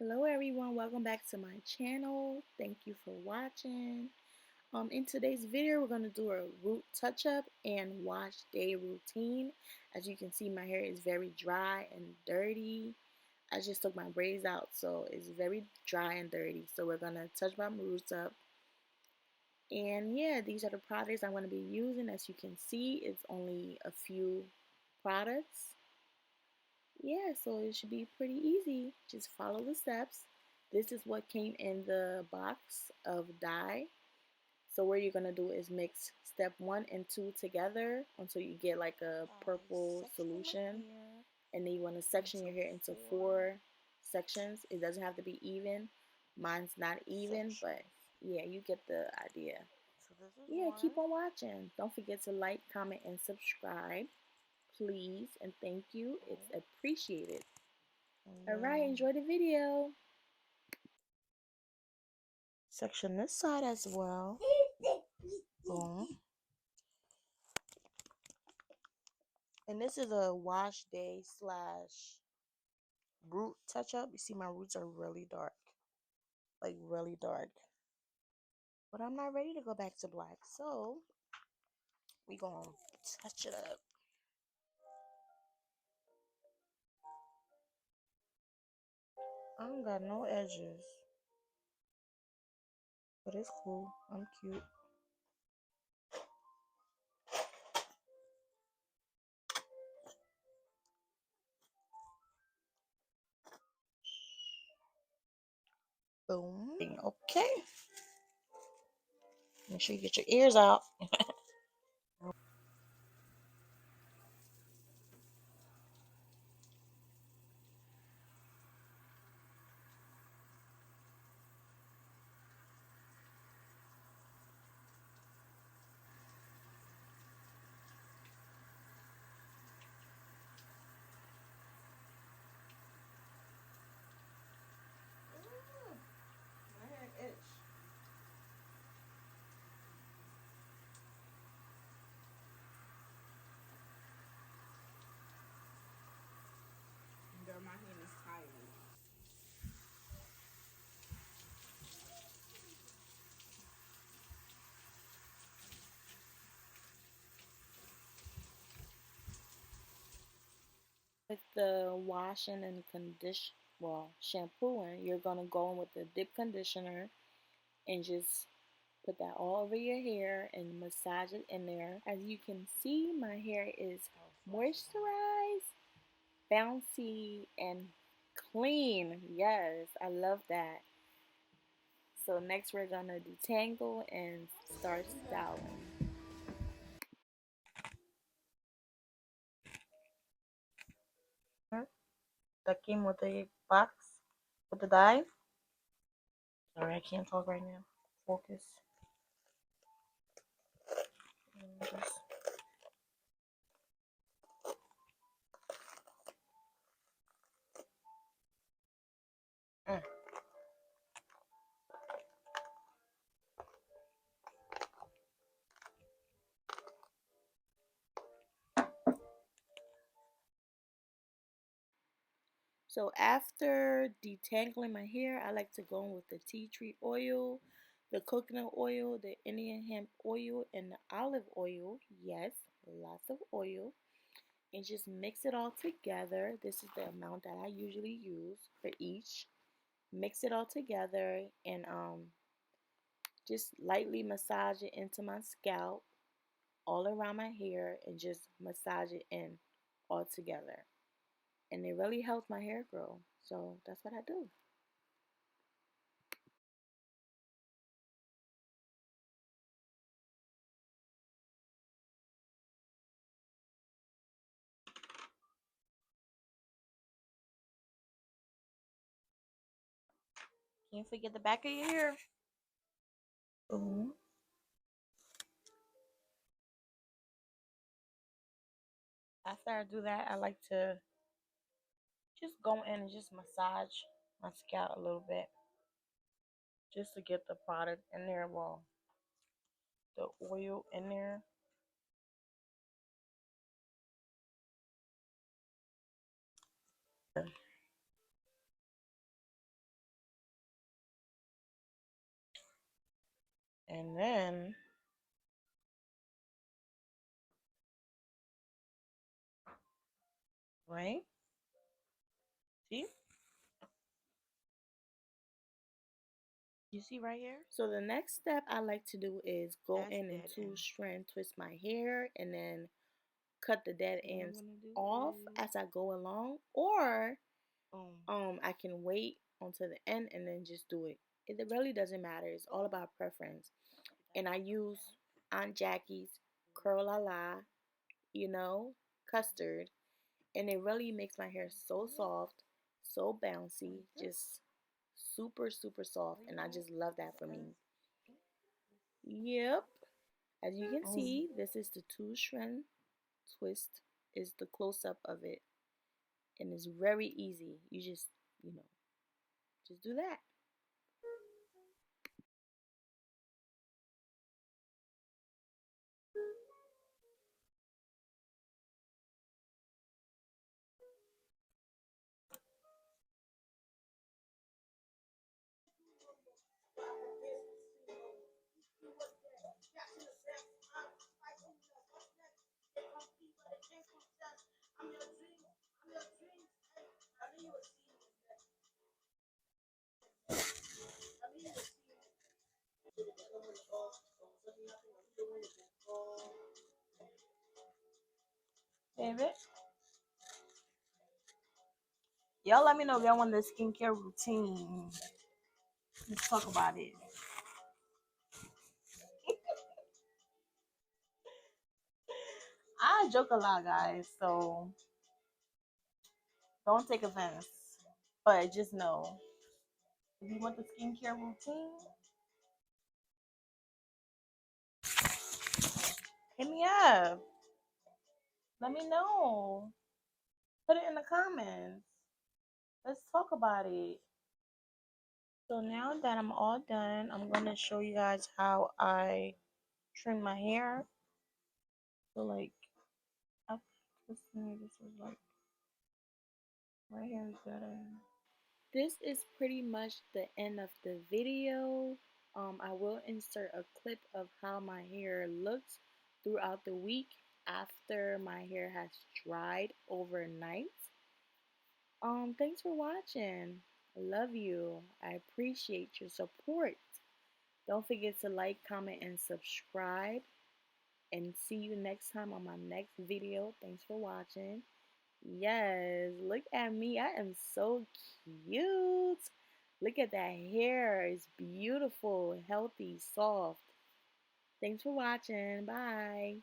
Hello everyone, welcome back to my channel. Thank you for watching. In today's video, we're going to do a root touch-up and wash day routine. As you can see, my hair is very dry and dirty. I just took my braids out, so it's very dry and dirty. So we're going to touch my roots up. And yeah, these are the products I'm going to be using. As you can see, it's only a few products. Yeah, so it should be pretty easy. Just follow the steps. This is what came in the box of dye. So what you're gonna do is mix step 1 and 2 together until you get like a purple solution. And then you want to section your hair into 4 sections. It doesn't have to be even. Mine's not even, but yeah, you get the idea. So this is Yeah, one. keep on watching. Don't forget to like, comment, and subscribe. Please and thank you. It's appreciated. Alright, enjoy the video. Section this side as well. Boom. And this is a wash day slash root touch up. You see my roots are really dark. Like really dark. But I'm not ready to go back to black. So we gonna touch it up. I don't got no edges. But it's cool. I'm cute. Boom. Okay. Make sure you get your ears out. My hair itch. Girl, my hand is tired. With the washing and shampooing, you're gonna go in with the dip conditioner and just put that all over your hair and massage it in there. As you can see, my hair is moisturized, bouncy, and clean. Yes, I love that. So next we're gonna detangle and start styling. That came with the box with the dye. Sorry, I can't talk right now. Focus. Just mm. So after detangling my hair, I like to go in with the tea tree oil, the coconut oil, the Indian hemp oil, and the olive oil. Yes, lots of oil. And just mix it all together. This is the amount that I usually use for each. Mix it all together and just lightly massage it into my scalp, all around my hair, and just massage it in all together. And it really helps my hair grow. So that's what I do. Can't forget the back of your hair. Boom. After I do that, I like to just go in and just massage my scalp a little bit, just to get the product in there. Well, the oil in there. And then right, see, you see right here, So the next step I like to do is go that's in and dead two end. strand twist my hair and then cut the dead So what I'm ends gonna do off is as I go along, or boom. I can wait until the end and then just do it. It really doesn't matter. It's all about preference. And I use Aunt Jackie's Curl La La, you know, custard, and it really makes my hair so soft, so bouncy, just super super soft, and I just love that for me. Yep. As you can Boom. see, this is the two strand twist is the close up of it, and it's very easy. You just, you know, just do that. David, y'all let me know if y'all want the skincare routine. Let's talk about it. I joke a lot, guys, so don't take offense. But just know if you want the skincare routine, hit me up. Let me know. Put it in the comments. Let's talk about it. So now that I'm all done, I'm gonna show you guys how I trim my hair. So like, I this was like my hair is better. This is pretty much the end of the video. I will insert a clip of how my hair looks throughout the week after my hair has dried overnight. Thanks for watching. I love you. I appreciate your support. Don't forget to like, comment, and subscribe. And see you next time on my next video. Thanks for watching. Yes, look at me. I am so cute. Look at that hair. It's beautiful, healthy, soft. Thanks for watching. Bye.